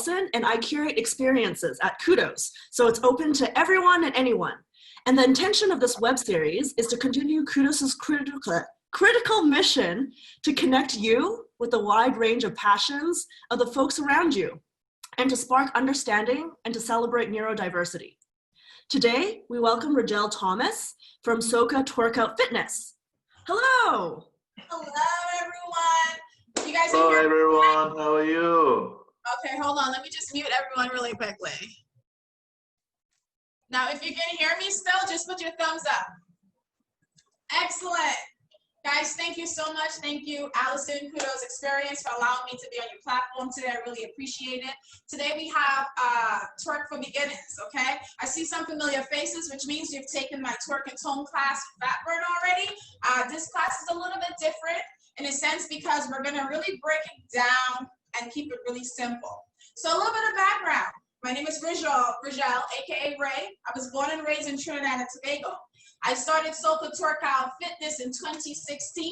Allison, and I curate experiences at Kudos, so it's open to everyone and anyone. And the intention of this web series is to continue Kudos's critical mission to connect you with a wide range of passions of the folks around you, and to spark understanding and to celebrate neurodiversity. Today, we welcome Regelle Thomas from Soca Tworkout Fitness. Hello! Hello, everyone. You guys Hello, are here? everyone. How are you? Okay, hold on. Let me just mute everyone really quickly. Now, if you can hear me still, just put your thumbs up. Excellent. Guys, thank you so much. Thank you, Allison, Kudos Experience, for allowing me to be on your platform today. I really appreciate it. Today we have Twerk for Beginners, okay? I see some familiar faces, which means you've taken my Twerk and Tone class, Fatburn, already. This class is a little bit different in a sense because we're going to really break it down and keep it really simple. So a little bit of background. My name is Regelle, aka Ray. I was born and raised in Trinidad and Tobago. I started Soca Tworkout Fitness in 2016.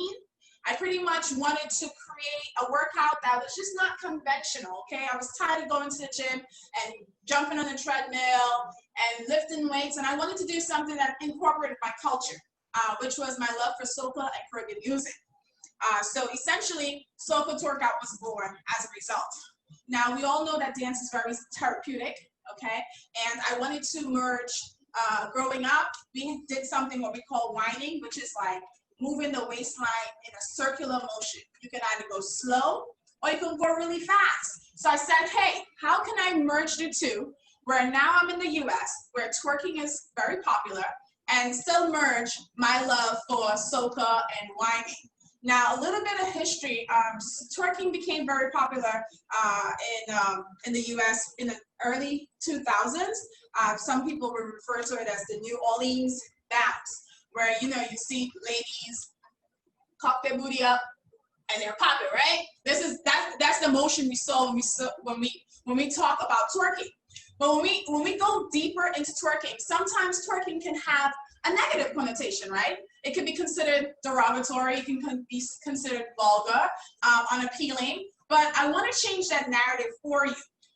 I pretty much wanted to create a workout that was just not conventional, okay? I was tired of going to the gym and jumping on the treadmill and lifting weights, and I wanted to do something that incorporated my culture, which was my love for soca and Caribbean music. So essentially, Soca Tworkout was born as a result. Now, we all know that dance is very therapeutic, okay? And I wanted to merge, growing up, we did something what we call winding, which is like moving the waistline in a circular motion. You can either go slow or you can go really fast. So I said, hey, how can I merge the two, where now I'm in the US, where twerking is very popular, and still merge my love for soca and winding. Now, a little bit of history. Twerking became very popular in the U.S. in the early 2000s. Some people would refer to it as the New Orleans bounce, where you see ladies cock their booty up and they're popping, right? That's the motion we saw when we talk about twerking. But when we go deeper into twerking, sometimes twerking can have a negative connotation, right? It can be considered derogatory, it can be considered vulgar, unappealing, but I want to change that narrative for you,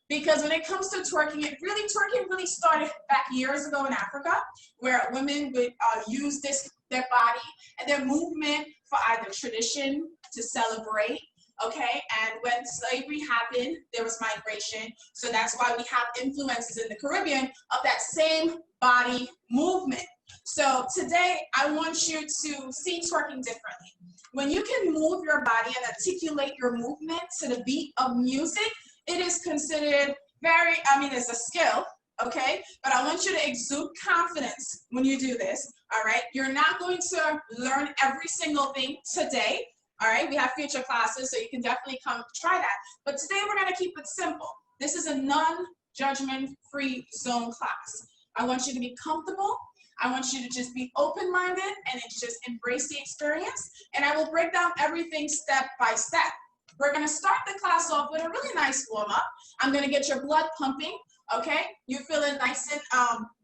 because when it comes to twerking, twerking really started back years ago in Africa, where women would use their body and their movement for either tradition, to celebrate, okay? And when slavery happened, there was migration, so that's why we have influences in the Caribbean of that same body movement. So today, I want you to see twerking differently. When you can move your body and articulate your movement to the beat of music, it is considered it's a skill, okay? But I want you to exude confidence when you do this, all right? You're not going to learn every single thing today, all right? We have future classes, so you can definitely come try that. But today, we're gonna keep it simple. This is a non-judgment-free zone class. I want you to be comfortable. I want you to just be open-minded and just embrace the experience. And I will break down everything step by step. We're going to start the class off with a really nice warm-up. I'm going to get your blood pumping, okay? You're feeling nice and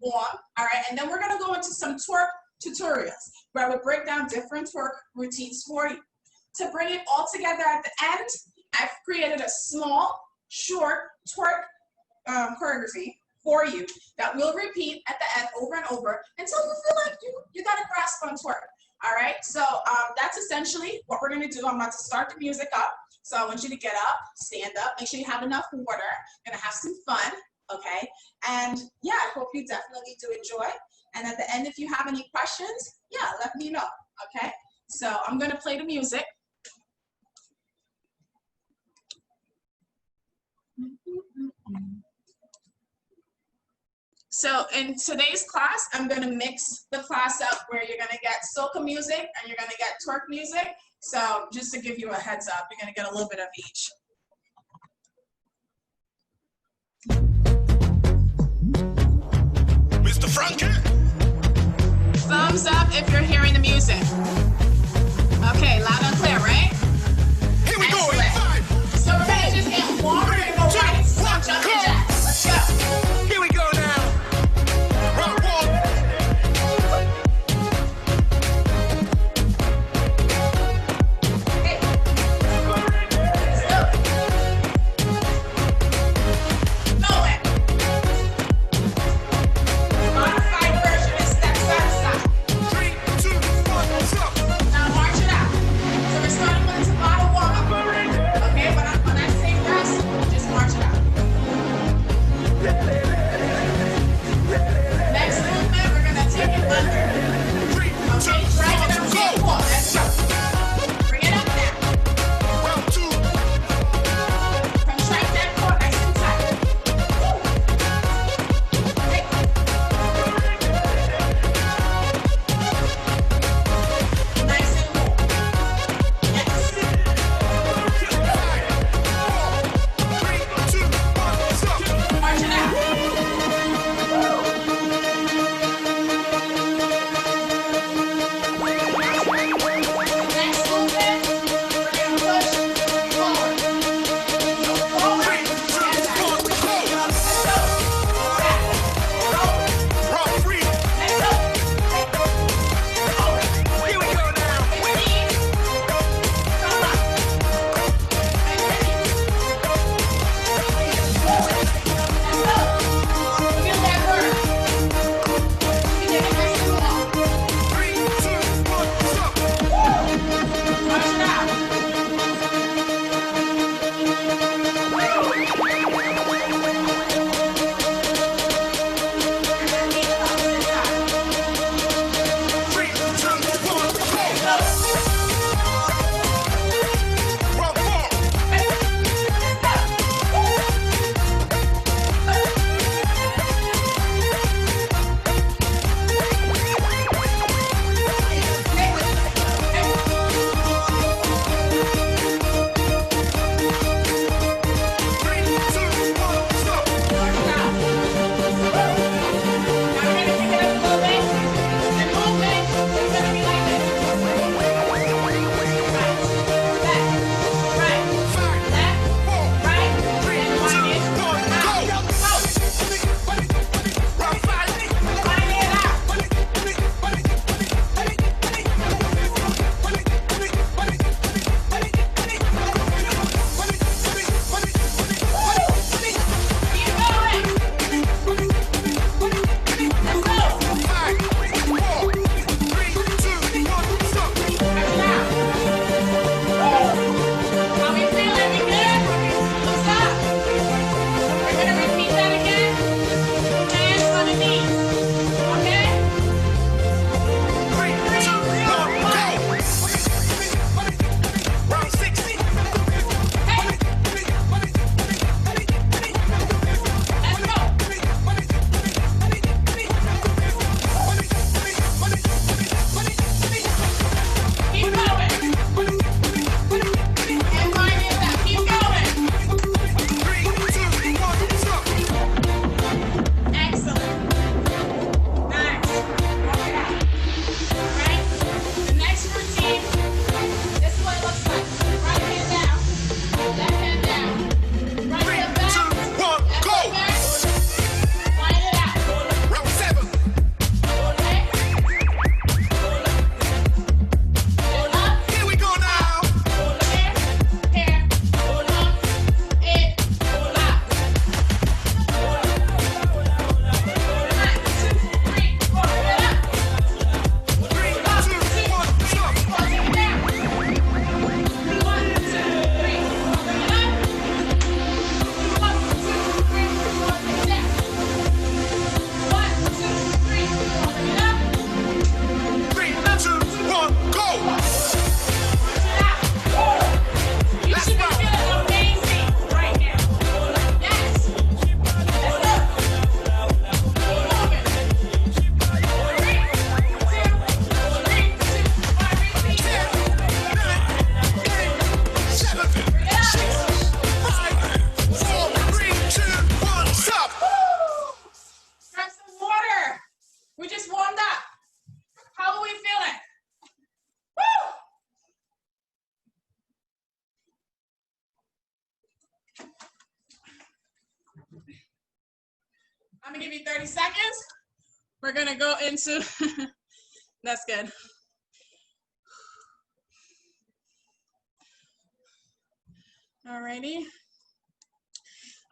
warm, all right? And then we're going to go into some twerk tutorials where I will break down different twerk routines for you. To bring it all together at the end, I've created a small, short twerk choreography for you that will repeat at the end over and over until you feel like you got a grasp on twerk. All right, so that's essentially what we're gonna do. I'm about to start the music up. So I want you to get up, stand up, make sure you have enough water. Gonna have some fun, okay? And yeah, I hope you definitely do enjoy. And at the end, if you have any questions, yeah, let me know, okay? So I'm gonna play the music. So in today's class, I'm going to mix the class up where you're going to get soca music and you're going to get twerk music. So just to give you a heads up, you're going to get a little bit of each. Mr. Frankie. Thumbs up if you're hearing the music. Okay, loud and clear, right? Here we go. Excellent. So we're going to just get warm. We're going to go right into some jumping jacks. Let's go. Here we go now. Rock one. Hey. Let's go. I'm gonna give you 30 seconds. We're gonna go into, that's good. Alrighty.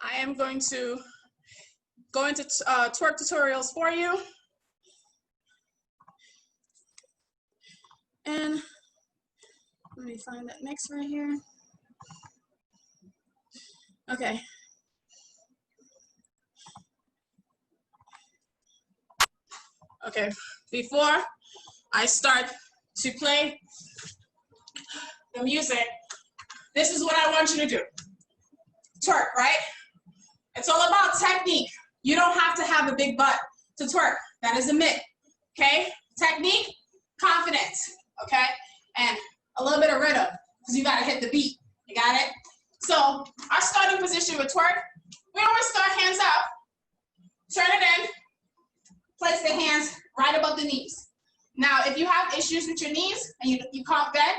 I am going to go into twerk tutorials for you. And let me find that next right here. Okay. Okay, before I start to play the music, this is what I want you to do. Twerk, right? It's all about technique. You don't have to have a big butt to twerk. That is a myth, okay? Technique, confidence, okay? And a little bit of rhythm, because you gotta hit the beat, you got it? So our starting position with twerk, we always start hands out, turn it in, place the hands right above the knees. Now, if you have issues with your knees and you can't bend,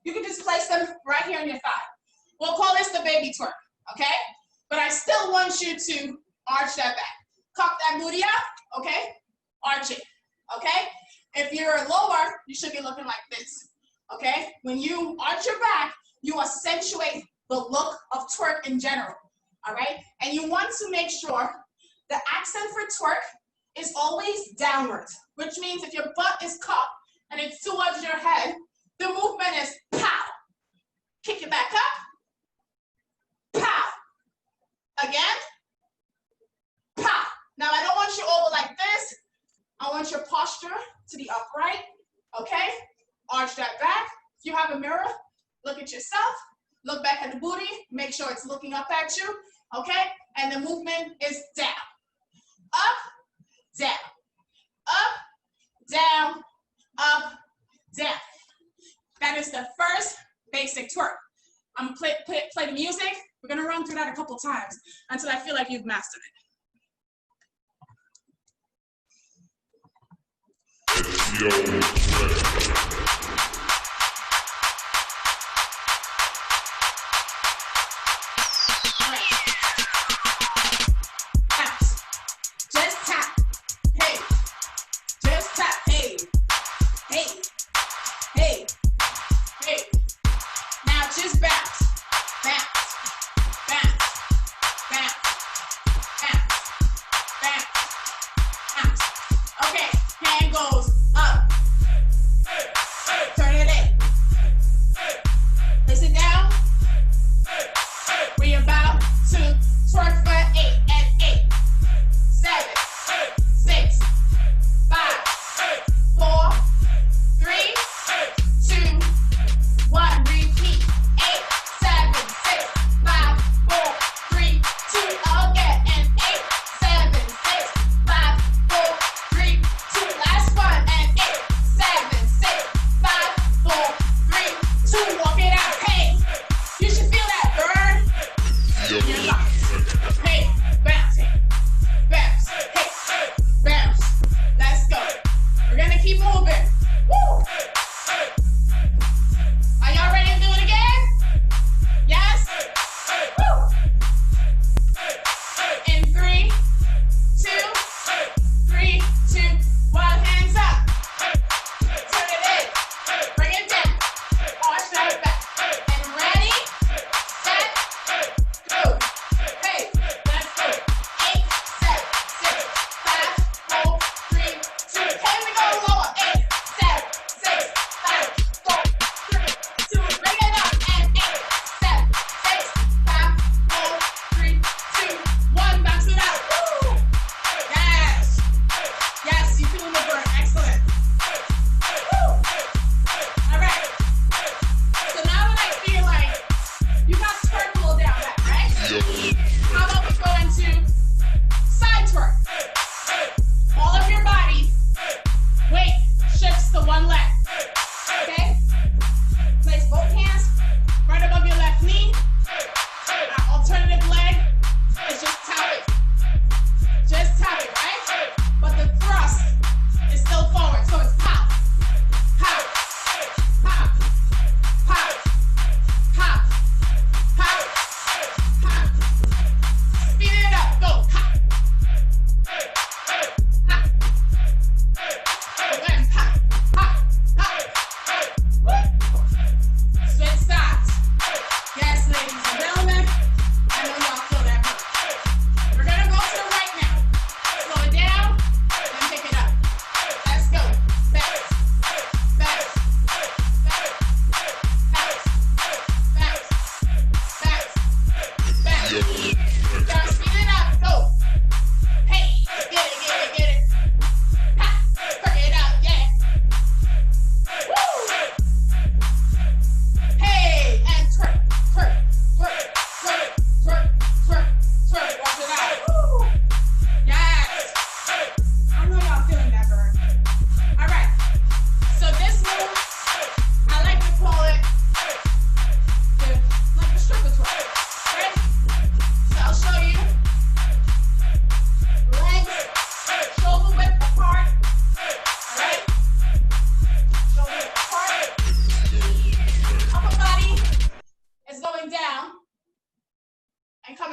you can just place them right here on your thigh. We'll call this the baby twerk, okay? But I still want you to arch that back. Cock that booty out, okay? Arch it, okay? If you're lower, you should be looking like this, okay? When you arch your back, you accentuate the look of twerk in general, all right? And you want to make sure the accent for twerk is always downwards, which means if your butt is cocked and it's towards your head, the movement is pow. Kick it back up, pow. Again, pow. Now I don't want you over like this. I want your posture to be upright, okay? Arch that back. If you have a mirror, look at yourself. Look back at the booty. Make sure it's looking up at you, okay? And the movement is down. Up, down. Up, down, up, down. That is the first basic twerk. I'm gonna play the music. We're gonna run through that a couple times until I feel like you've mastered it.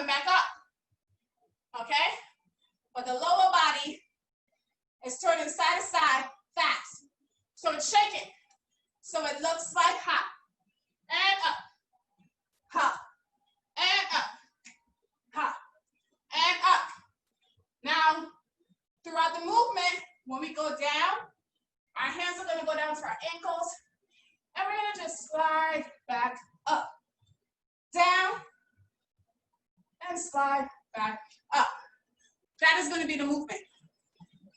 coming back up, okay? But the lower body is turning side to side fast. So it's shaking. So it looks like hop, and up, hop, and up, hop, and up. Now, throughout the movement, when we go down, our hands are gonna go down to our ankles, and we're gonna just slide back up, down, and slide back up. That is gonna be the movement,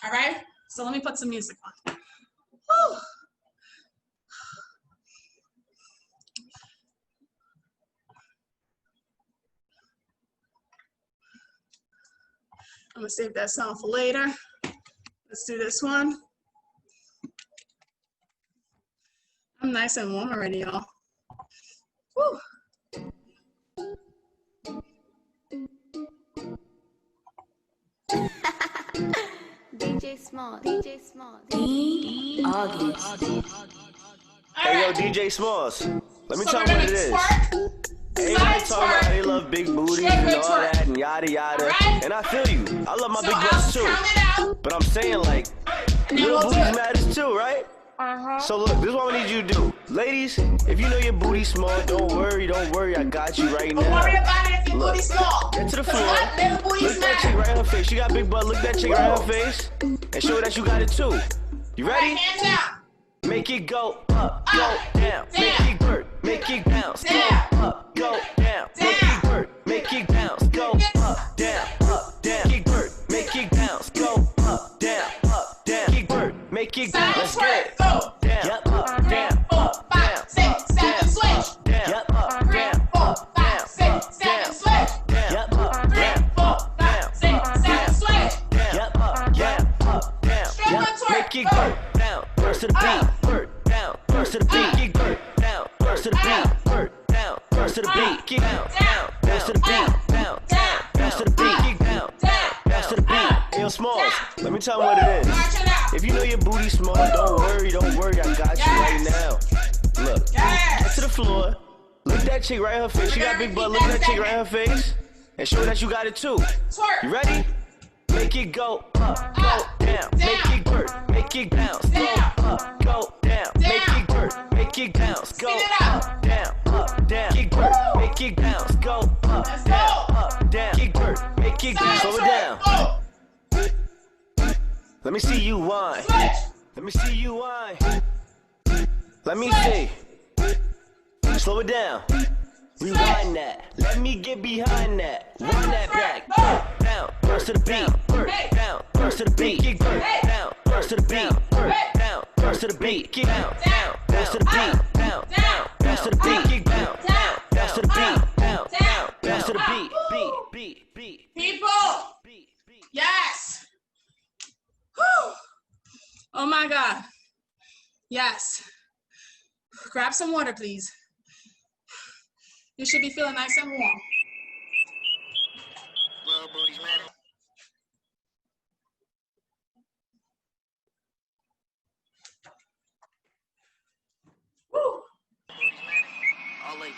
all right? So let me put some music on. Whew. I'm gonna save that sound for later. Let's do this one. I'm nice and warm already, y'all. Woo. DJ Small, DJ Small. Hey, yo, DJ Smalls, let me So tell we're you what gonna it is. twerk, Everybody side talking about how they twerk, love big booties straight and all twerk. that and yada yada. Alright? And I feel you. I love my So big I'll breasts too. count it out, But I'm saying, like, and then little we'll do booties it. matters too, right? Uh-huh. So look, this is what we need you to do. Ladies, if you know your booty small, don't worry, I got you right Don't now. worry about it if your Look, booty's small. get to the 'Cause floor. what? Little Look booties that chick matter. right in her face. She got big butt. Look that chick right in her face. And show her that you got it too. You Right, ready? hands out. Make it go up, go down. Make it work, make it bounce. Go Down. up, go down. Make it work, make it bounce. Go up, down, down. Make it work, make it bounce. Go up, down, down. Make it work, make it bounce. Let's get it. Go. Down, up, down, 4, 5, 6, 7, switch. down, up, 3, down, 4, 5, 6, 7, switch. down, up, 3, down, 4, 5, 6, 7, switch. down, up, down, down. Straight on twerk. Make it work, down, burst to the beat, work, down, burst to the beat, kick, work, down, burst to the beat, work, down, burst to the beat, kick, down, burst to the beat, down, burst to the beat, kick, down, burst to the beat. Yo, Smalls, let me tell you what it is. March it out. If you know your booty small, don't worry, I got you right now. Look, get to the floor, look that chick right in her face. She got big butt, look that chick right in her face, and show her that you got it too. Twerk. You ready? Make it go up, go down, make it work, make it bounce, go up, go down, make it work, make it bounce, go up, down, kick work, make it bounce, go up, down, kick work, make it bounce, slow it down. Go. Let me see you whine, Switch. let me see you whine, let me see, slow it down. Rewind that, let me get behind that, run that back, down, burst to the beat, down, burst to the beat, kick, down, burst to the beat, down, burst to the beat, kick, down, burst to the beat, down, burst to the beat, kick, down, burst to the beat, down, burst to the beat, People. Yes. Whew. Oh my God. Yes. Grab some water, please. You should be feeling nice and warm. Little booties matter. Woo. Booties matter. All 18, all 18.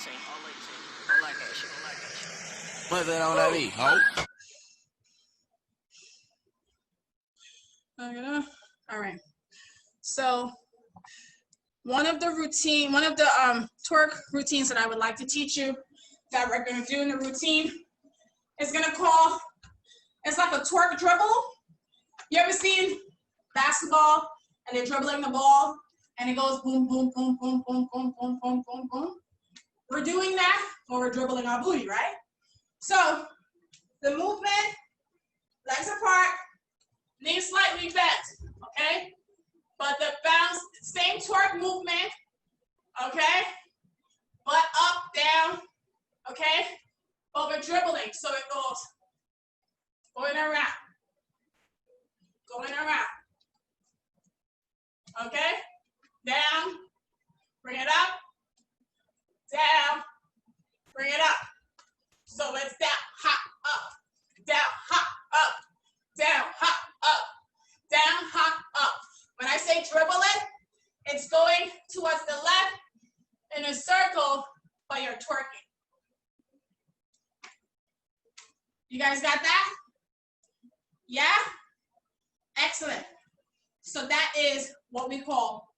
Don't like that shit, don't like that shit. Put that on that beat, ho. All right. So one of the twerk routines that I would like to teach you that we're gonna do in the routine is it's like a twerk dribble. You ever seen basketball and they're dribbling the ball and it goes boom, boom, boom, boom, boom, boom, boom, boom, boom, boom? We're doing that when we're dribbling our booty, right? So the movement, legs apart, knees slightly bent, okay? But the bounce, same twerk movement, okay? But up, down, okay? But we're dribbling, so it goes going around, okay? Down, bring it up, down, bring it up. So it's down, hop, up, down, hop, up, down, hop, up, down, hop, up. When I say dribble it, it's going towards the left in a circle, but you're twerking. You guys got that? Yeah? Excellent. So that is what we call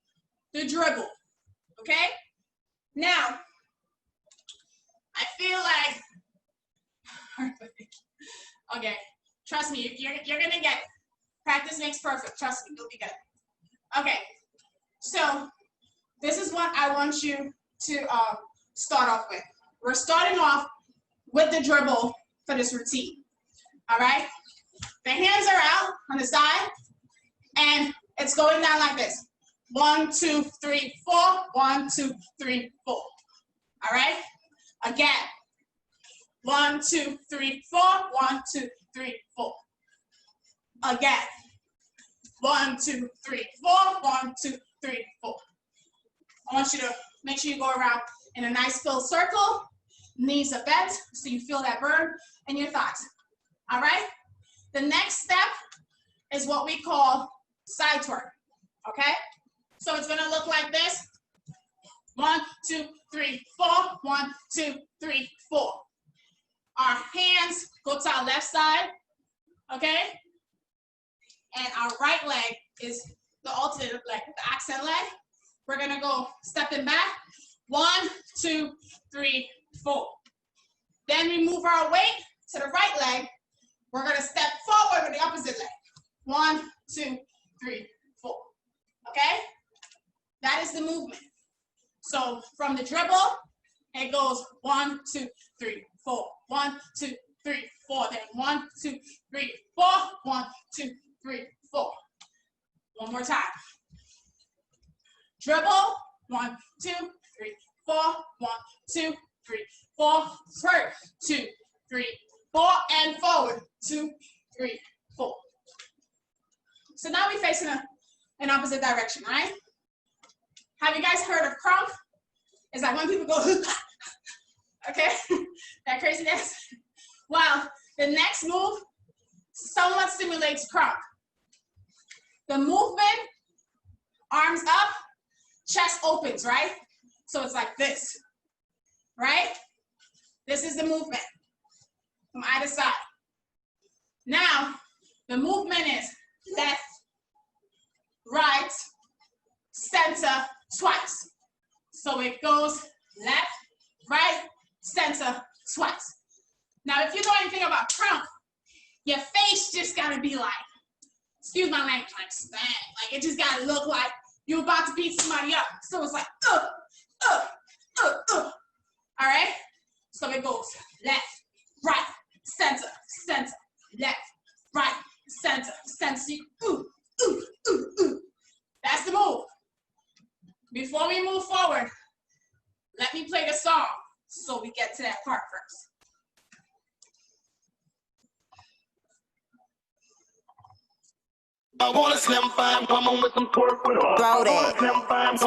the dribble, okay? Now, I feel like, okay, trust me, you're gonna get it. Practice makes perfect, trust me, you'll be good. Okay, so this is what I want you to start off with. We're starting off with the dribble for this routine, all right? The hands are out on the side, and it's going down like this. 1, 2, 3, 4, 1, 2, 3, 4. All right? Again. 1, 2, 3, 4, 1, 2, 3, 4. Again. 1, 2, 3, 4, 1, 2, 3, 4. I want you to make sure you go around in a nice full circle. Knees are bent so you feel that burn in your thighs. All right? The next step is what we call side twerk. Okay? So it's gonna look like this. 1, 2, 3, 4. 1, 2, 3, 4. Our hands go to our left side, okay? And our right leg is the alternate leg, the accent leg. We're gonna go stepping back. 1, 2, 3, 4. Then we move our weight to the right leg. We're gonna step forward with the opposite leg. 1, 2, 3, 4. Okay? That is the movement. So from the dribble, it goes 1, 2, 3, 4. 1, 2, 3, 4. Then 1, 2, 3, 4. 1, 2, 3, 4. One more time. Dribble. 1, 2, 3, 4. 1, 2, 3, 4. Twerk. 2, 3, 4. And forward. 2, 3, 4. So now we're facing an opposite direction, right? Have you guys heard of crunk? It's like when people go, okay? That craziness? Well, the next move somewhat simulates crunk. The movement, arms up, chest opens, right? So it's like this, right? This is the movement from either side. Now, the movement is left, right, center, twice. So it goes left, right, center, twice. Now, if you know anything about crunk, your face just gotta be like, excuse my language, like stand. Like it just gotta look like you're about to beat somebody up. So it's like, All right? So it goes left, right, center, center, left, right, center, center. That's the move. Before we move forward, let me play the song so we get to that part first. I want a slim fine woman with some twerk with all. Throw that, twerk that,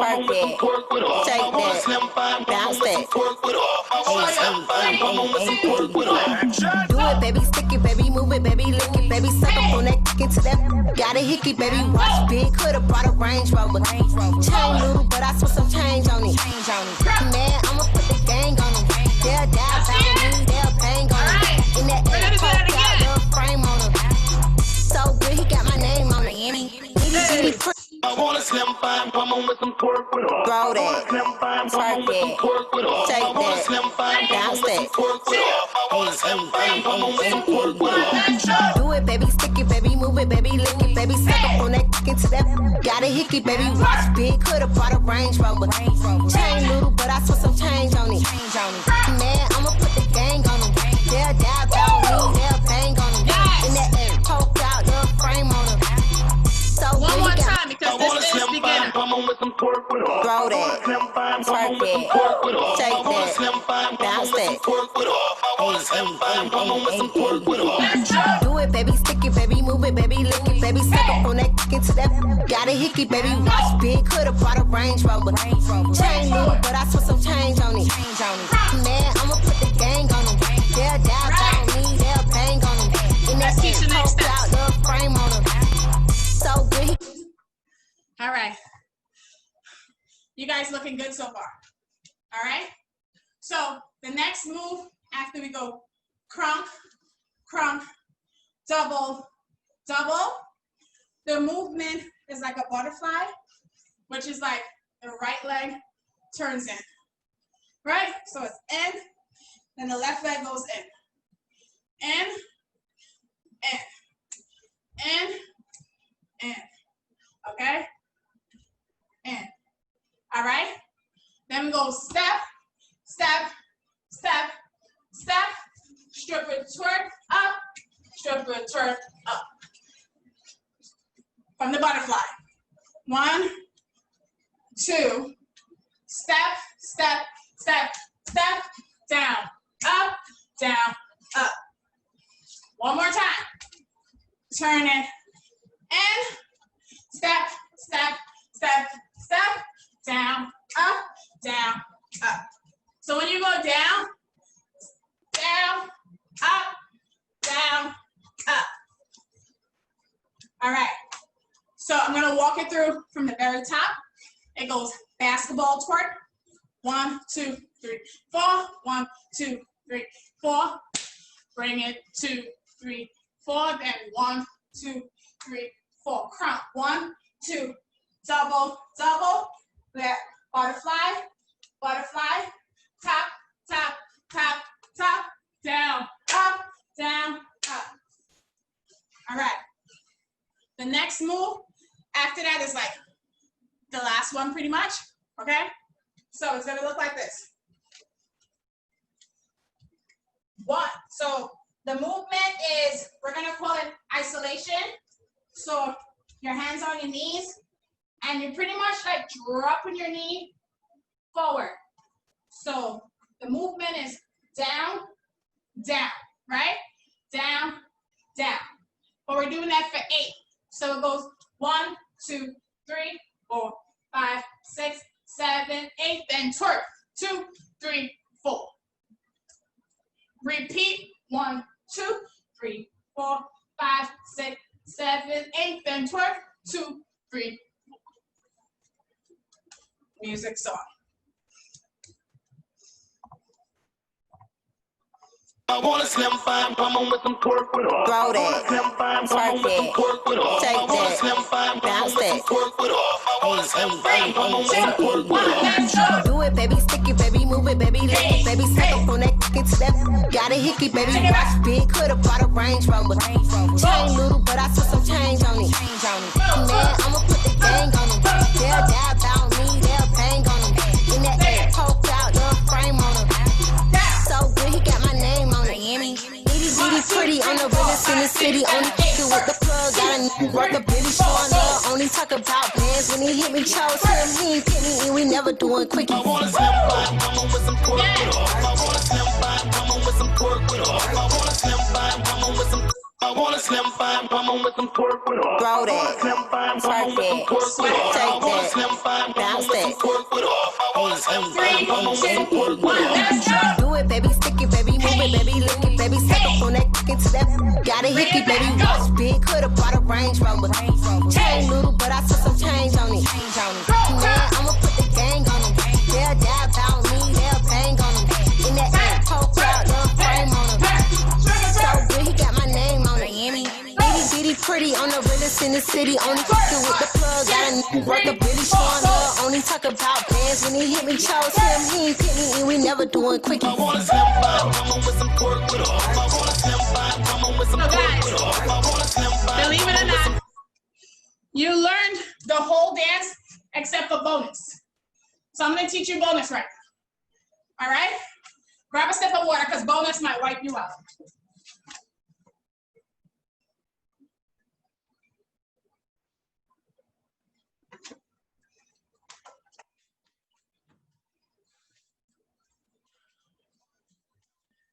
shake that, bounce that. Do it, baby, stick it, baby, move it, baby, lick it, baby, suck up on that, kick into that. Got a hickey, baby, watch big, coulda brought a Range Rover. Chain little, but I spent some change on it. Man, I'ma put the gang on them. They'll die about me, they'll bang on them. In that air, coke out, little frame on them. So good, he got my name on it. I want a slim fine woman with some twerk with all. Throw that, twerk that, shake that, bounce that. Do it, baby, stick it, baby, move it, baby, lick it, baby, suck up on that, kick into that. Got a hickey, baby, watch big, coulda brought a Range Rover. Chain little, but I spent some change on it. Man, I'ma put the gang on them. They'll die about me, they'll bang on them. In that air, coke out, little frame on them. So one more time because this is beginner. Throw that, twerk that, shake that, bounce that. Do it, baby, stick it, baby, move it, baby, lick it, baby, suck up on that, kick into that. Got a hickey, baby, watch big, coulda brought a Range Rover. Chain little, but I spent some change on it. Man, I'ma put the gang on them. They'll die about me, they'll bang on them. In that air, coke out, little frame on them. So good. All right. You guys looking good so far. All right. So the next move after we go crunk, crump, double, double. The movement is like a butterfly, which is like the right leg turns in, right? So it's in, then the left leg goes in, okay? In. All right? Then we go step, step, step, step, stripper twerk up, stripper twerk up. From the butterfly. 1, 2, step, step, step, step, down, up, down, up. One more time. Turn it in, step, step, step, step, down, up, down, up. So when you go down, down, up, down, up. All right. So I'm gonna walk it through from the very top. It goes basketball twerk. 1, 2, 3, 4. 1, 2, 3, 4. Bring it 2, 3, 4. Then 1, 2, 3, 4. Crump. 1, 2. Double, double. There. Butterfly, butterfly. Top, top, top, top. Down, up, down, up. All right. The next move after that is like the last one pretty much, okay? So it's gonna look like this. 1, so the movement is, we're gonna call it isolation. So your hands on your knees and you're pretty much like dropping your knee forward. So the movement is down, down, right? Down, down. But we're doing that for 8. So it goes 1, 2, 3, 4, 5, 6, 7, 8, then twerk. 2, 3, 4. Repeat. 1, 2, 3, 4, 5, 6, 7, 8, then twerk. 2, 3, 4. Music song. I want a slim fine woman with some twerk with her. Throw that. Slim fine woman with some twerk with her. Take I want a that. slim fine woman Bounce with some that. twerk with her. I want a slim fine woman with some twerk with her. Let's go. Do it, baby, stick it, baby, move it, baby, lick it, baby, suck up on that kick to that. Got a hickey, baby, watch big, coulda bought a Range Rover. Chain little, but I took some change on it. Man, I'ma put the gang on them. They'll die about me, they'll bang on them. In that air, poke out, little frame on them. So good, he got my name on it. Itty pretty on the realest in the city. Only kickin' with the plug, got a nigga worth a Billy showing love. Only talk about bands when he hit me, chose him. He ain't pick me, and we never doing quickie. I want a slim fine woman with some twerk with her. I want a slim fine woman with some twerk with her. I want a slim fine woman with some. I want a slim fine woman with some twerk with her. Throw that. Slim fine woman with some twerk with her. Take I want a that. slim fine woman Bounce with some that. twerk with her. I want a slim fine woman with some twerk with her. Let's go. Do it, baby, stick it, baby, move it, baby, lick it, baby, suck up on that kick to that. Got a hickey, baby, watch big, coulda bought a Range Rover. Chain little, but I took some change on it. Man, I'ma put the gang on them. They'll die about me, they'll bang on them. In that air, poke out, little frame on them. So good, he got my name on it. Itty pretty on the realest in the city. Only kickin' with the plug, got a nigga worth a Billy showing love. Only talk about bands when he hit me, chose him. He ain't pick me, and we never doing quickie. I want a slim fine woman with some twerk with her. I want a slim fine woman with some twerk with her. I want a slim fine Believe it or woman with some. not, you learned the whole dance except for bonus. So I'm gonna teach you bonus right now. All right? Grab a sip of water because bonus might wipe you out.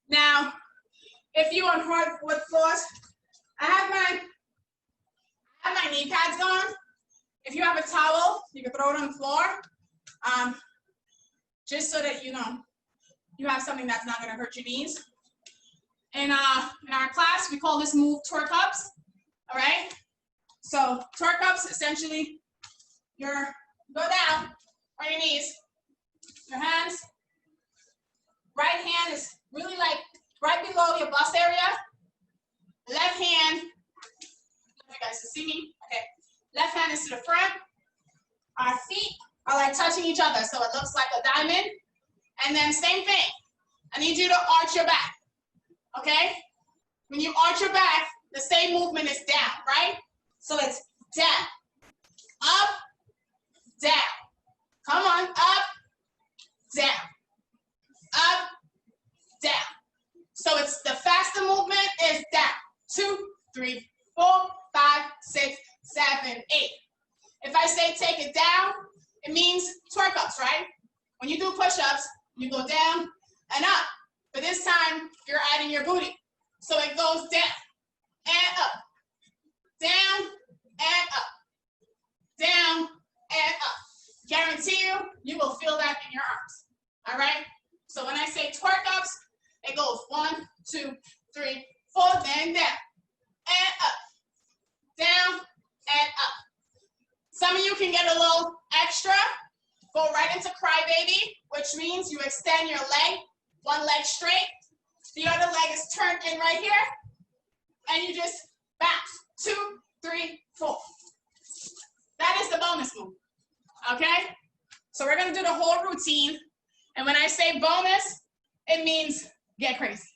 Now, if you on hardwood floors, I have my knee pads on. If you have a towel, you can throw it on the floor, just so that you know you have something that's not gonna hurt your knees. In our class, we call this move twerk ups. All right. So twerk ups, essentially, go down on your knees. Your hands. Right hand is really like right below your bust area. the front. Our feet are like touching each other, so it looks like a diamond. And then same thing. I need you to arch your back, okay? When you arch your back, the same movement is down, right? So it's down, up, down. Come on, up, down, up, down. So it's the faster movement is down. 2, 3, 4, 5, 6, 7, 8. If I say take it down, it means twerk ups, right? When you do push-ups, you go down and up. But this time, you're adding your booty. So it goes down and up, down and up, down and up. Guarantee you, you will feel that in your arms, all right? So when I say twerk ups, it goes 1, 2, 3, 4, then down and up, down and up. Some of you can get a little extra, go right into crybaby, which means you extend your leg, one leg straight, the other leg is turned in right here, and you just bounce, 2, 3, 4. That is the bonus move, okay? So we're gonna do the whole routine, and when I say bonus, it means get crazy.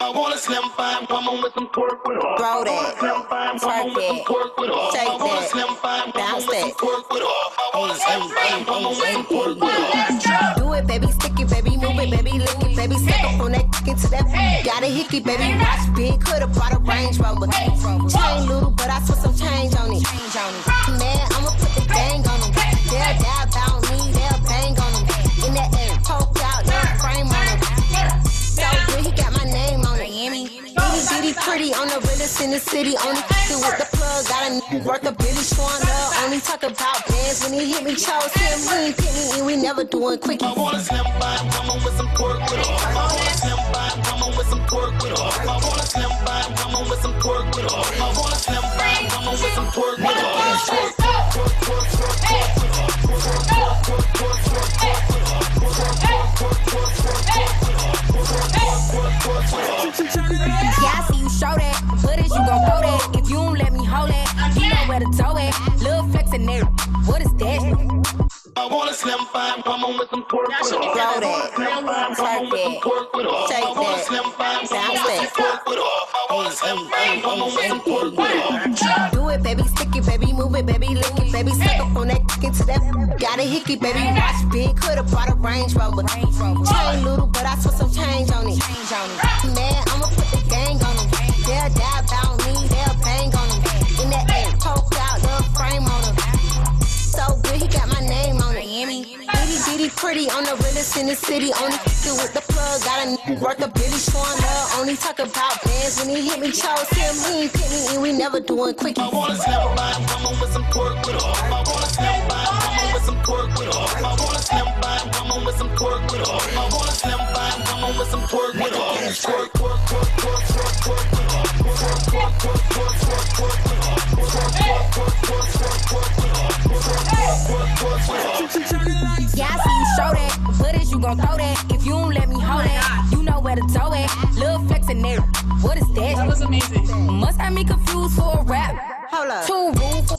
I want a slim fine woman with some twerk with her. Throw that. I want a slim fine woman with some twerk with her. Take I want a that. slim fine woman with some Bounce twerk with her. I want a slim fine woman with some twerk with her. Do it, baby, stick it, baby, move it, baby, lick it, baby, suck up on that into that. Got a hickey, baby, watch big, coulda brought a Range Rover. Chain little, but I put some change on it. Man, I'ma put the gang on them. They'll die about me, they'll bang on them. In that air, poke out, little frame on them. So good, he got my name on it. Bitty pretty on the realest in the city. Only f***ing with the plug. Got a nigga worth a Billy showing up. Only talk about bands when he hit me. Chose him, he ain't pick me, and we never doing quickies. I want a slim fine woman with some twerk with her. I want a slim fine woman with some twerk with her. I want a slim fine woman with some twerk with her. I want a slim fine woman with some twerk with her. Twerk, twerk, twerk, twerk, twerk, twerk with her. Twerk, twerk, twerk, twerk, twerk, twerk with her. Twerk, twerk, twerk, twerk, twerk, twerk with her. Twerk, twerk, twerk, twerk with her. Yeah, I see you show that, but is you gon' throw that? If you don't let me hold it, you know where to toe it. Lil' flex in there, what is that? I want a slim fine woman with some twerk with her. Throw that. Slim fine woman with some twerk with her. Take I want a that. slim fine woman Bounce with some that. twerk with her. I want a slim fine woman with some twerk with her. Do it, baby, stick it, baby, move it, baby, lick it, baby, suck up on that into that. Got a hickey, baby, watch big, coulda brought a Range Rover. Chain little, but I put some change on it. Man, I'ma put the gang on them. They'll die about me, they'll bang on them. In that air, poke out, little frame on them. So good, he got my name on it. Bitty pretty on the realest in the city. Only f***ing with the plug. Got a nigga worth a Billy showing up. Only talk about bands when he hit me. Chose him, he ain't pick me, and we never doing quickies. I want a slim fine woman with some twerk with her. I want a slim fine woman with some twerk with her. I want a slim fine woman with some twerk with her. I want a slim fine woman with some twerk with her. Twerk, twerk, twerk, twerk, twerk, twerk with her. Twerk, twerk, twerk, twerk, twerk, twerk with her. Twerk, twerk, twerk, twerk, twerk, twerk with her. Twerk, twerk, twerk, twerk with her. Yeah, I see you show that, but is you gon' throw that? If you don't let me hold it, you know where to toe it. Lil' flex in there, what is that? That was amazing. Must have me confused for a rap. Hold up. Too rude for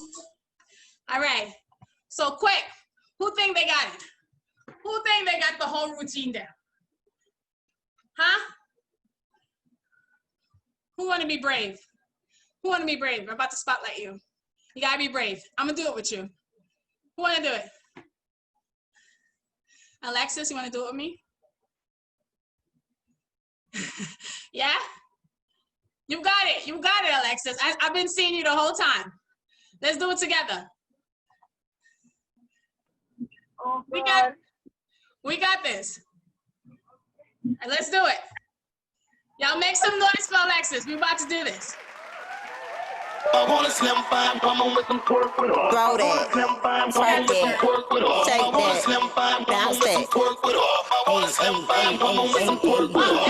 All right, so quick, who think they got it? Who think they got the whole routine down? Huh? Who wanna be brave? Who wanna be brave? I'm about to spotlight you. You gotta be brave. I'm gonna do it with you. Who wanna do it? Alexis, you wanna do it with me? Yeah? You got it, Alexis. I've been seeing you the whole time. Let's do it together. Oh, We got this. All right, let's do it. Y'all make some noise for Alexis. We're about to do this. I want a slim fine woman with some twerk with her. Throw that. I want a slim fine woman with some twerk with her. Take I want a that. slim fine woman Bounce with some that. twerk with her. I want a slim fine woman with some twerk with her.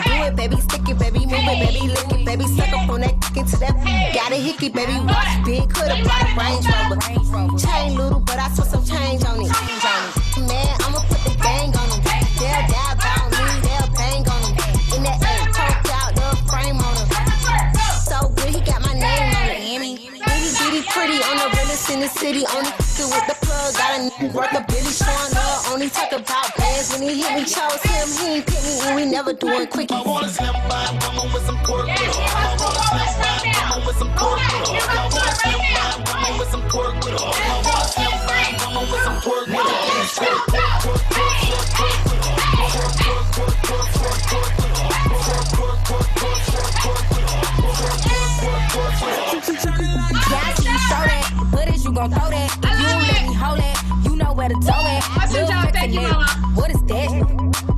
Do it, baby, stick it, baby, move it, baby, lick it, baby, suck up on that into that. Got a hickey, baby, watch big, coulda brought a Range Rover. Chain little, but I put some change on it. Man, I'ma put the gang on them. They'll die about me, they'll bang on them. In that air, poke out, little frame city, only with the plug. Got a nigga worth a Billy showing up. Only talk about bands when he hit me. Chose him, he ain't pick me, and we never doing quickies. I wanna slim by woman with some pork with her. I wanna slim by woman with some pork with her. I wanna slim by woman with some pork with her. I wanna slim by woman with some pork with her. Yeah, you show that. What is you gon' throw that? If you don't let me hold it, you know where to throw it. Thank you, Mama. What is that?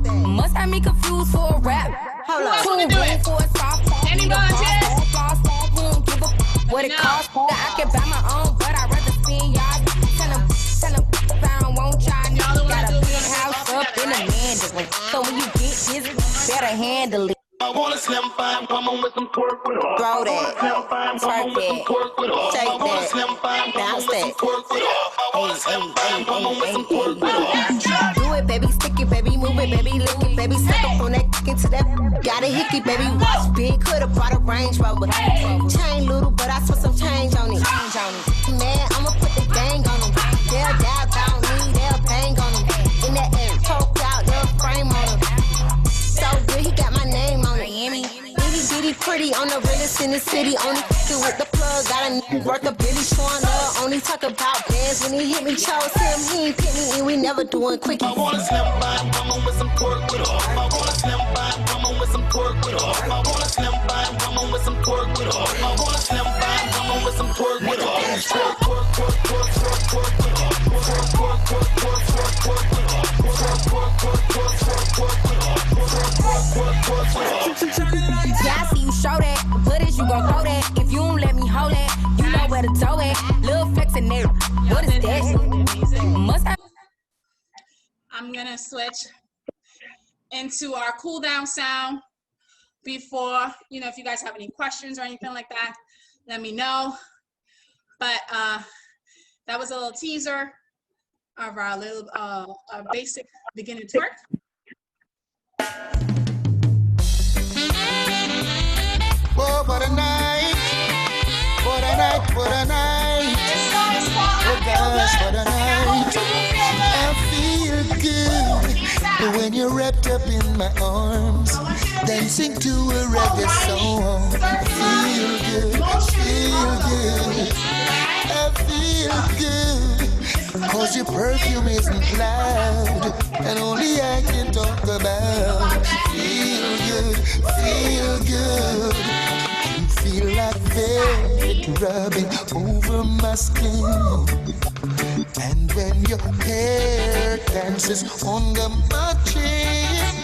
Must have me confused for a rap. Who else wanna do it? For a soft. Any volunteers? What it costs? I can buy my own, but I'd rather spend y'all. Tell them, I don't want y'all. Y'all Got a wanna do big it? house up in a Mandarin. So when you get this, better handle it. I want a slim fine woman with some pork with her. Throw that. Slim fine woman with some pork with her. Take I want a that. slim fine woman Bounce with some that. pork with her. I want a slim fine woman with some pork with her. Do it, baby, stick it, baby, move it, baby, lick it, baby, suck up on that kick into that. Got a hickey, baby, watch big, coulda brought a Range Rover. Chain little, but I spent some change on it. Man, I'ma put the gang on them. They'll die about me, they'll bang on them. In that air, choked out, they'll frame on them. So good, he got my name on it. Itty bitty pretty, on the realest in the city. Only with the plug, got a nigga worth a Billy showing up. Only talk about bands when he hit me. Chose him, he ain't pick me, and we never doing quickies. I want a slim fine woman with some pork with her. I want a slim fine woman with some pork with her. I want a slim fine woman with some pork with her. I want a slim fine woman with some pork with her. Pork, pork, pork, pork, pork, pork with her. Pork, pork, pork, pork, pork, pork with her. Pork, pork, pork, pork, pork, pork with her. Pork, pork, pork, pork, pork with her. Yeah, I see you show that. What is you gon' throw that? If you don't let me hold it, you know where to throw it. Little flex in there. What is that? Must have. I'm gonna switch into our cool down sound before, if you guys have any questions or anything like that, let me know. But that was a little teaser of our little basic beginning twerk. Oh, what a night, what a night, what a night. Oh gosh, what a night. I feel good when you're wrapped up in my arms, dancing to a reggae song. Feel good, I feel good, cause your perfume isn't loud, and only I can talk about. Feel good, feel good. Feel like velvet rubbing over my skin, and when your hair dances under my chin,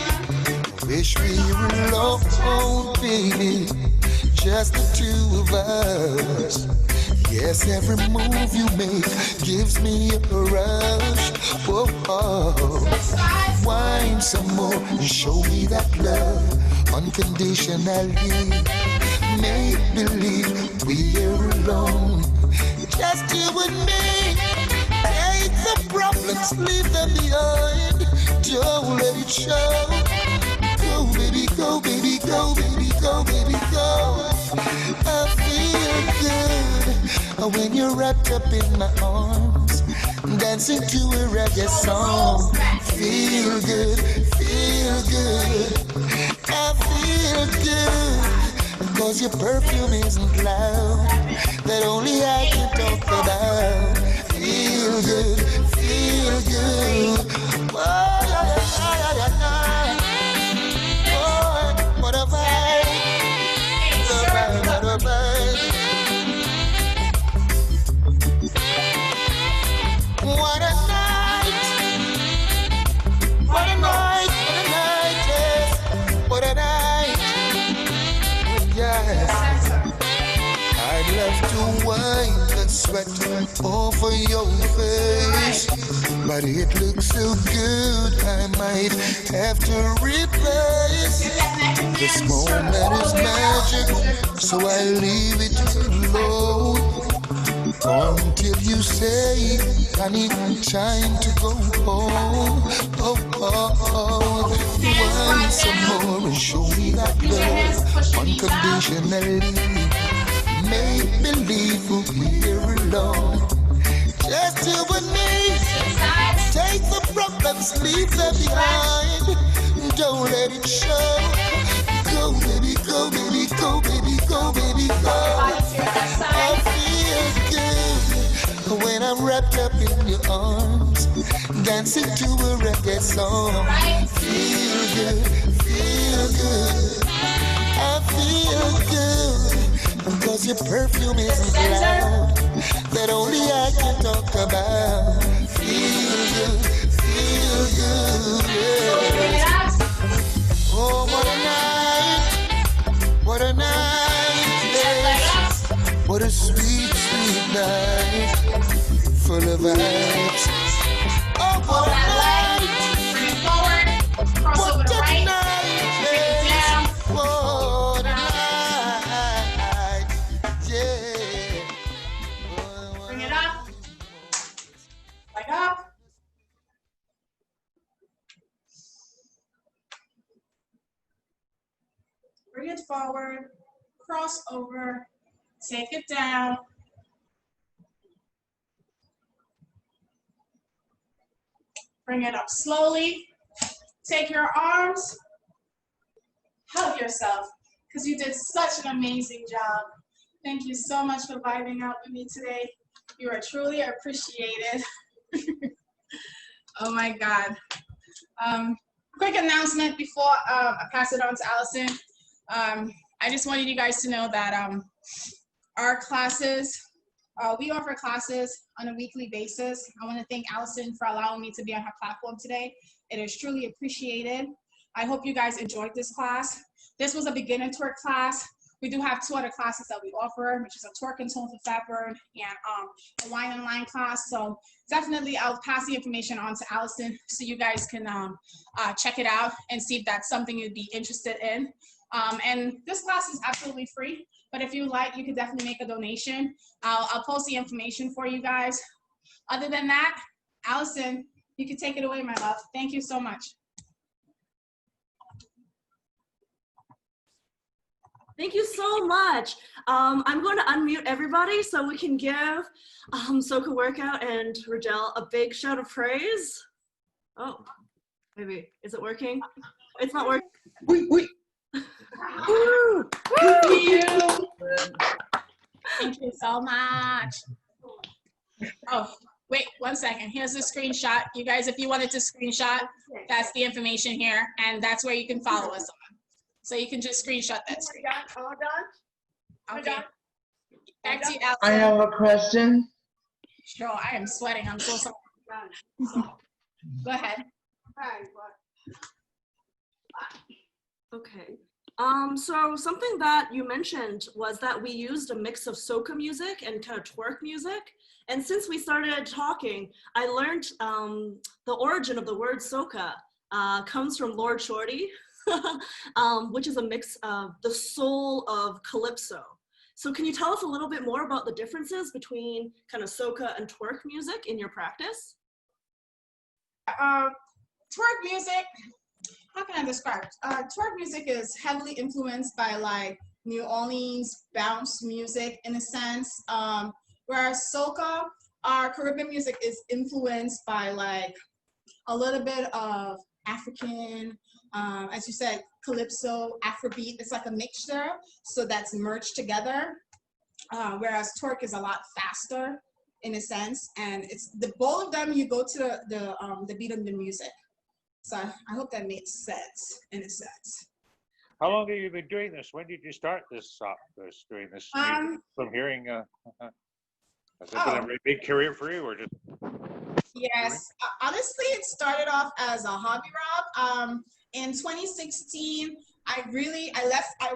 wish we were alone, baby, just the two of us. Yes, every move you make gives me a rush. Whoa, oh. Wine some more and show me that love unconditionally. Make believe we're alone, just you and me. Take the problems, leave them behind. Don't let it show. Go, baby, go, baby, go, baby, go, baby, go. I feel good when you're wrapped up in my arms, dancing to a reggae song. Feel good, I feel good, cause your perfume isn't loud, that only I can talk about. Feel good, oh, yeah. Oh, what a vibe, what a vibe. What a night, what a night, yes, what a night, yes. I'd love to wipe that sweat off of your face, but it looks so good I might have to replace. This moment is magic, so I leave it alone until you say I need time to go home. Want some more and show me that love unconditionally. Make believe we're alone, till we meet. Take the problems, leave them behind. Don't let it show. Go, baby, go, baby, go, baby, go, baby, go. I feel good when I'm wrapped up in your arms, dancing to a reggae song. Feel good, feel good. I feel good because your perfume is loud that only I can talk about. Feel good, yes. Oh, what a night, yes. What a sweet, sweet night, full of vibes. Oh, what a night. Bring it forward, cross over to right, bring it down. What a night, yeah. Bring it up, leg up. Bring it forward, cross over, take it down. Bring it up slowly. Take your arms, hug yourself, because you did such an amazing job. Thank you so much for vibing out with me today. You are truly appreciated. Oh my God. Quick announcement before I pass it on to Allison. I just wanted you guys to know that our classes, we offer classes on a weekly basis. I want to thank Allison for allowing me to be on her platform today. It is truly appreciated. I hope you guys enjoyed this class. This was a beginner twerk class. We do have 2 other classes that we offer, which is a twerk and tone for fat burn and a wine and line class. So definitely I'll pass the information on to Allison so you guys can check it out and see if that's something you'd be interested in. And this class is absolutely free, but if you like, you could definitely make a donation. I'll post the information for you guys. Other than that, Allison, you can take it away, my love. Thank you so much. Thank you so much. I'm going to unmute everybody so we can give Soca Workout and Regelle a big shout of praise. Oh, maybe, is it working? It's not working. Thank you. Thank you so much. Oh, wait 1 second. Here's a screenshot. You guys, if you wanted to screenshot, that's the information here, and that's where you can follow us on. So you can just screenshot that screen. All done? Okay. Back to you, Allison. I have a question. Sure, I am sweating. I'm so sorry. Go ahead. Okay. So something that you mentioned was that we used a mix of soca music and kind of twerk music. And since we started talking, I learned the origin of the word soca comes from Lord Shorty, which is a mix of the soul of calypso. So can you tell us a little bit more about the differences between kind of soca and twerk music in your practice? Twerk music, how can I describe it? Twerk music is heavily influenced by like New Orleans bounce music in a sense, whereas soca, our Caribbean music is influenced by like a little bit of African, as you said, calypso, Afrobeat. It's like a mixture, so that's merged together. Whereas twerk is a lot faster in a sense, and it's the both of them. You go to the beat of the music. So I hope that makes sense in a sense. How long have you been doing this? When did you start this? Doing this? From hearing, has it been a very big career for you, or just? Yes, honestly, it started off as a hobby, Rob. In 2016, I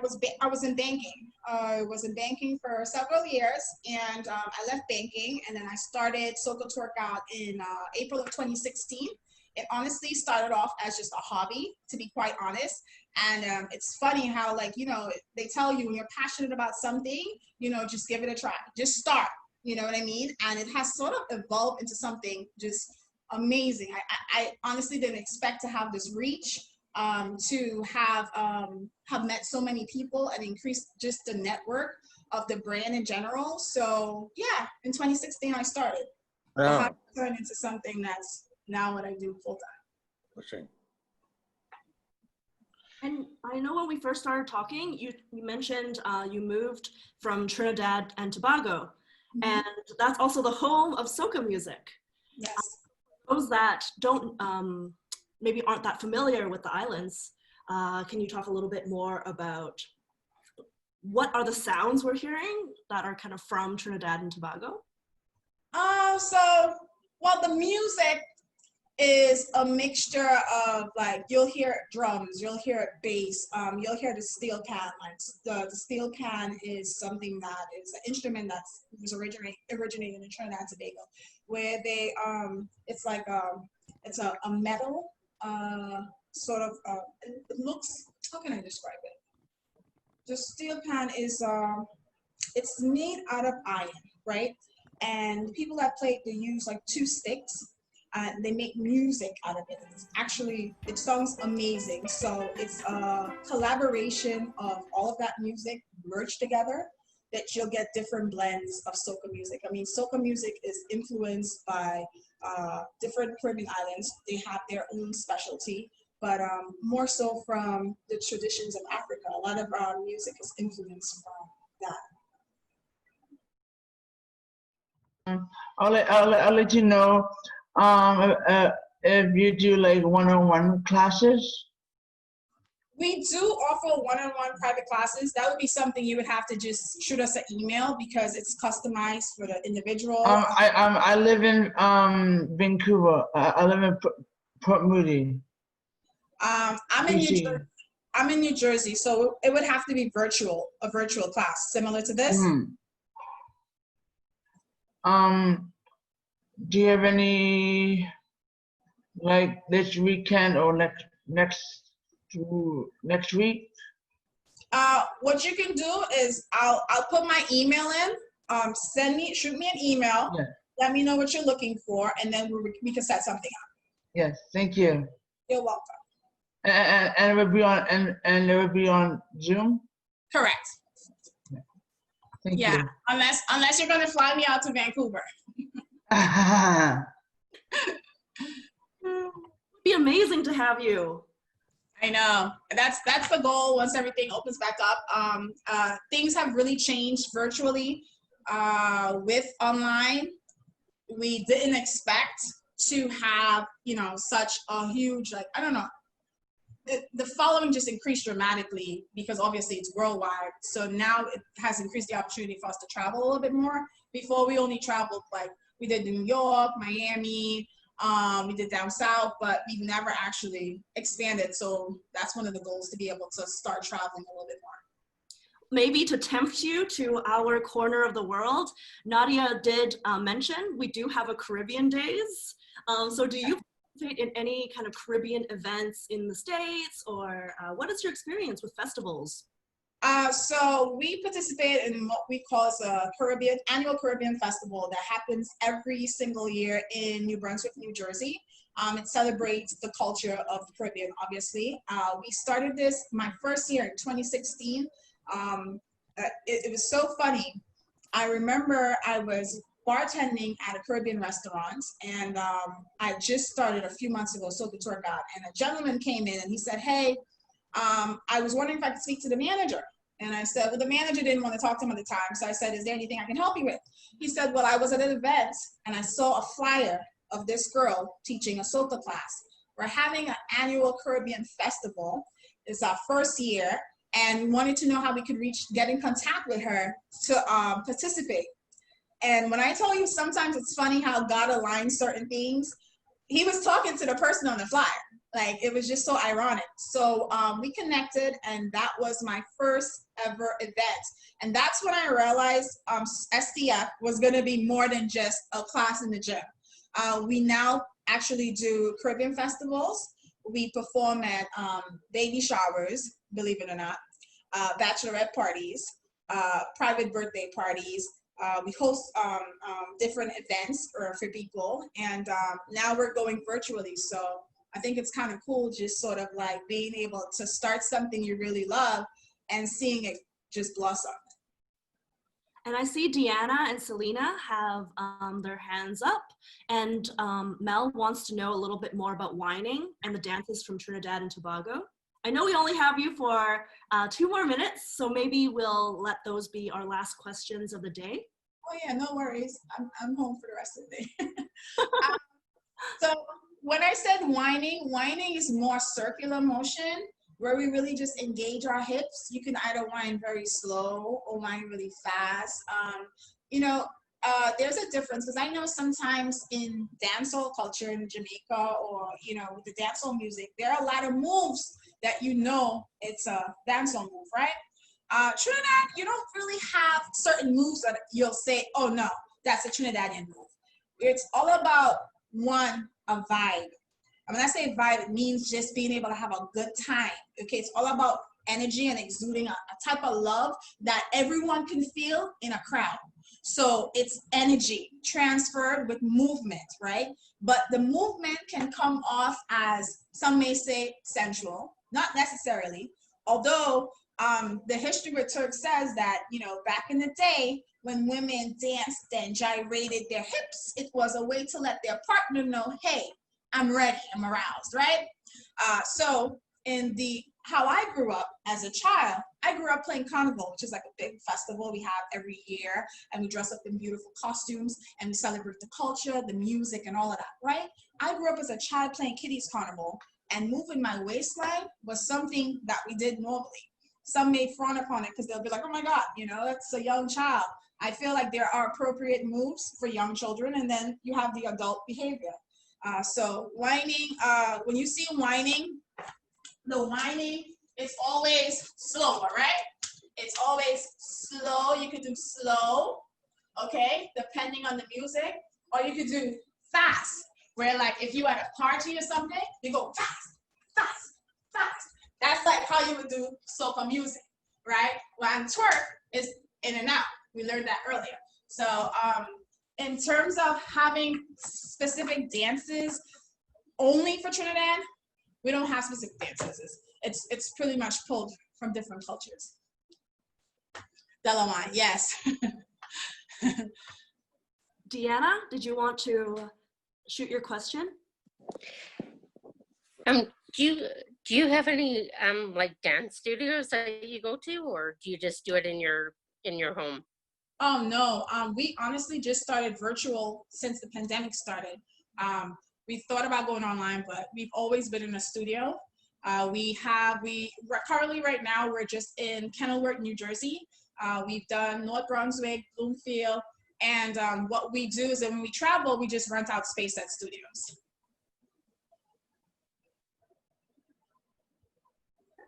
was in banking. I was in banking for several years, and I left banking, and then I started Soca Tworkout in April of 2016. It honestly started off as just a hobby, to be quite honest. And it's funny how, like, you know, they tell you when you're passionate about something, you know, just give it a try, just start, you know what I mean? And it has sort of evolved into something just amazing. I honestly didn't expect to have this reach, to have met so many people and increase just the network of the brand in general. So yeah, in 2016 I started. Yeah. how to turn into something that's now what I do full time. Let's see. And I know when we first started talking, you mentioned you moved from Trinidad and Tobago, and that's also the home of soca music. Yes. Those that don't maybe aren't that familiar with the islands, can you talk a little bit more about what are the sounds we're hearing that are kind of from Trinidad and Tobago? Well, the music is a mixture of, like, you'll hear drums, you'll hear bass, you'll hear the steel can. Like the steel can is something that is an instrument that was originated in Trinidad and Tobago, where they it's like it's a metal sort of it looks, how can I describe it? The steel pan is it's made out of iron, right? And people that play, they use like 2 sticks. They make music out of it. It's actually, it sounds amazing. So it's a collaboration of all of that music merged together that you'll get different blends of soca music. I mean, soca music is influenced by different Caribbean islands. They have their own specialty, but more so from the traditions of Africa. A lot of our music is influenced from that. I'll let you know if you do like one-on-one classes. We do offer one-on-one private classes. That would be something you would have to just shoot us an email because it's customized for the individual. I live in Vancouver. I live in Port Moody. I'm in New Jersey. I'm in New Jersey, so it would have to be virtual, a virtual class similar to this. Do you have any, like, this weekend or next week? What you can do is I'll put my email in. Shoot me an email. Yeah. Let me know what you're looking for, and then we can set something up. Yes, thank you. You're welcome. And it would be on and it would be on Zoom. Correct. Thank yeah, you. unless you're gonna fly me out to Vancouver. It'd be amazing to have you. I know. That's the goal once everything opens back up. Things have really changed virtually with online. We didn't expect to have, such a huge, like, I don't know. The following just increased dramatically because obviously it's worldwide. So now it has increased the opportunity for us to travel a little bit more. Before we only traveled, like, we did New York, Miami, we did down south, but we've never actually expanded. So that's one of the goals, to be able to start traveling a little bit more. Maybe to tempt you to our corner of the world, Nadia did mention we do have a Caribbean Days. So do you participate in any kind of Caribbean events in the States, or what is your experience with festivals? So we participate in what we call a annual Caribbean festival that happens every single year in New Brunswick, New Jersey. It celebrates the culture of the Caribbean, obviously. We started this my first year in 2016. It was so funny. I remember I was bartending at a Caribbean restaurant, and I just started a few months ago, Soca Tworkout, and a gentleman came in and he said, hey, I was wondering if I could speak to the manager. And I said, well, the manager didn't want to talk to him at the time. So I said, is there anything I can help you with? He said, well, I was at an event and I saw a flyer of this girl teaching a soca class. We're having an annual Caribbean festival. It's our first year, and wanted to know how we could get in contact with her to participate. And when I tell you, sometimes it's funny how God aligns certain things. He was talking to the person on the flyer. Like, it was just so ironic. So we connected, and that was my first ever event. And that's when I realized STF was gonna be more than just a class in the gym. We now actually do Caribbean festivals. We perform at baby showers, believe it or not, bachelorette parties, private birthday parties. We host different events for people, and now we're going virtually. So I think it's kind of cool, just sort of like being able to start something you really love and seeing it just blossom. And I see Deanna and Selena have their hands up, and Mel wants to know a little bit more about whining and the dances from Trinidad and Tobago. I know we only have you for 2 more minutes, so maybe we'll let those be our last questions of the day. Oh yeah, no worries. I'm home for the rest of the day. So when I said whining is more circular motion, where we really just engage our hips. You can either whine very slow or whine really fast. You know, there's a difference, because I know sometimes in dancehall culture in Jamaica, or, you know, with the dancehall music, there are a lot of moves that you know it's a dancehall move, right? Trinidad, you don't really have certain moves that you'll say, oh no, that's a Trinidadian move. It's all about, one, a vibe. And when I say vibe, it means just being able to have a good time. Okay, it's all about energy and exuding a type of love that everyone can feel in a crowd. So it's energy transferred with movement, right? But the movement can come off as, some may say, sensual, not necessarily. Although the history with Turk says that, you know, back in the day, when women danced and gyrated their hips, it was a way to let their partner know, hey, I'm ready, I'm aroused, right? So in how I grew up as a child, I grew up playing carnival, which is like a big festival we have every year, and we dress up in beautiful costumes and we celebrate the culture, the music, and all of that, right? I grew up as a child playing kiddies carnival, and moving my waistline was something that we did normally. Some may frown upon it because they'll be like, oh my God, you know, that's a young child. I feel like there are appropriate moves for young children, and then you have the adult behavior. So whining, when you see whining, the whining is always slower, right? It's always slow. You could do slow, okay, depending on the music, or you could do fast, where like if you at a party or something, you go fast, fast, fast. That's like how you would do soca music, right? When twerk is in and out. We learned that earlier. So in terms of having specific dances only for Trinidad, we don't have specific dances. It's pretty much pulled from different cultures. Delamine, yes. Deanna, did you want to shoot your question? Do you have any like dance studios that you go to, or do you just do it in your home? Oh no, we honestly just started virtual since the pandemic started. We thought about going online, but we've always been in a studio. Currently right now, we're just in Kenilworth, New Jersey. We've done North Brunswick, Bloomfield, and what we do is that when we travel, we just rent out space at studios.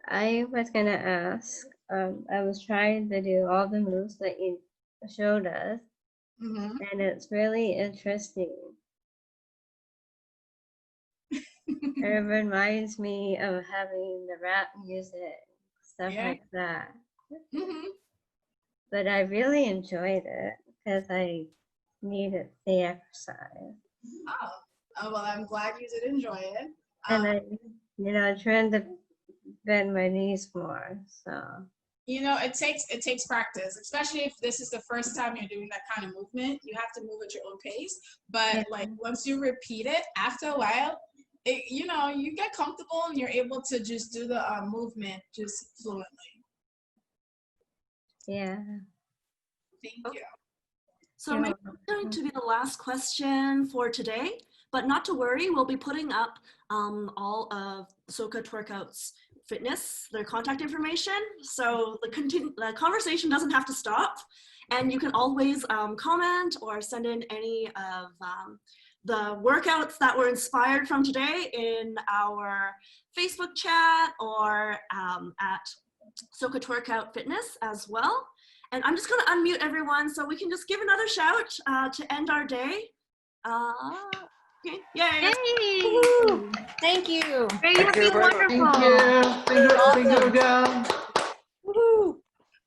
I was gonna ask, I was trying to do all the moves that you showed us, and it's really interesting. It reminds me of having the rap music, stuff like that. But I really enjoyed it because I needed the exercise. Oh, well, I'm glad you did enjoy it. And I'm trying to bend my knees more, so. You know, it takes practice, especially if this is the first time you're doing that kind of movement. You have to move at your own pace. But like once you repeat it, after a while, you get comfortable and you're able to just do the movement just fluently. Yeah. Thank you. So maybe it's going to be the last question for today, but not to worry, we'll be putting up all of Soca Tworkout Fitness, their contact information. So the conversation doesn't have to stop, and you can always comment or send in any of the workouts that were inspired from today in our Facebook chat or at Soca Tworkout Fitness as well. And I'm just going to unmute everyone so we can just give another shout to end our day. Okay. Yay! Hey! Thank you. Thank you, wonderful. Thank you, Regelle. Woohoo!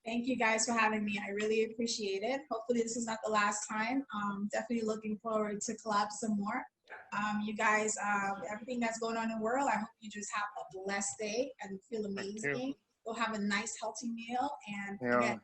Thank you guys for having me. I really appreciate it. Hopefully this is not the last time. Definitely looking forward to collab some more. You guys, everything that's going on in the world, I hope you just have a blessed day and feel amazing. Go have a nice, healthy meal. And again,